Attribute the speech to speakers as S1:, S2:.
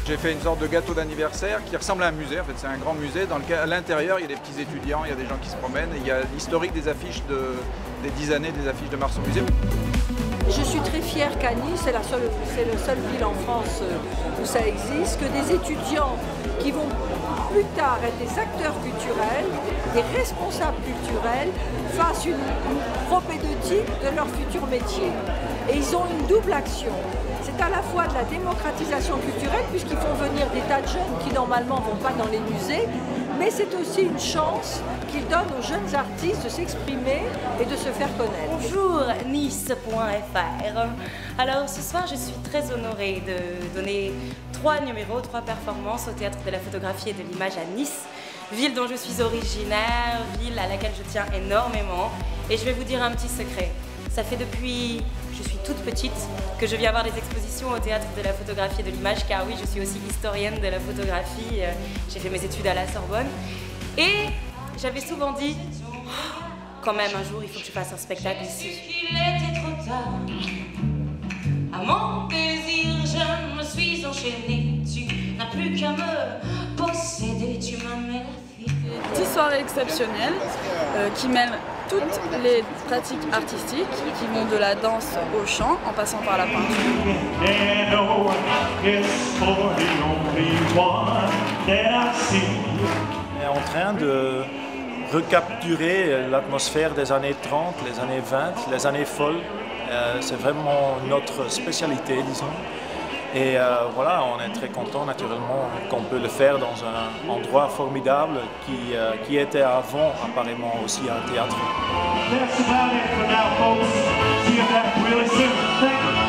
S1: J'ai fait une sorte de gâteau d'anniversaire qui ressemble à un musée. En fait, c'est un grand musée dans lequel, à l'intérieur, il y a des petits étudiants, il y a des gens qui se promènent. Et il y a l'historique des affiches des 10 années des affiches de Mars au musée.
S2: Je suis très fière qu'à Nice, c'est la seule ville en France où ça existe, que des étudiants qui vont plus tard être des acteurs culturels, des responsables culturels, fassent une propédeutique de leur futur métier. Et ils ont une double action. C'est à la fois de la démocratisation culturelle, puisqu'ils font venir des tas de jeunes qui normalement ne vont pas dans les musées, mais c'est aussi une chance qu'ils donnent aux jeunes artistes de s'exprimer et de se faire connaître.
S3: Bonjour, nice.fr. Alors ce soir, je suis très honorée de donner 3 performances au Théâtre de la Photographie et de l'Image à Nice, ville dont je suis originaire, ville à laquelle je tiens énormément. Et je vais vous dire un petit secret. Ça fait depuis que je suis toute petite que je viens voir des expositions au Théâtre de la Photographie et de l'Image, car oui, je suis aussi historienne de la photographie. J'ai fait mes études à la Sorbonne. Et j'avais souvent dit, oh, quand même un jour, il faut que je fasse un spectacle ici.
S4: Il était trop tard. À mon désir, je me suis enchaînée. Tu n'as plus qu'à me posséder. Tu m'as mis la fille.
S5: 10 soirées exceptionnelles qui mêlent toutes les pratiques artistiques qui vont de la danse au chant en passant par la peinture.
S6: On est en train de recapturer l'atmosphère des années 30, les années 20, les années folles. C'est vraiment notre spécialité, disons. Et voilà, on est très content naturellement qu'on peut le faire dans un endroit formidable qui était avant apparemment aussi un théâtre.
S7: That's about it for now, folks. See you back really soon. Thank you.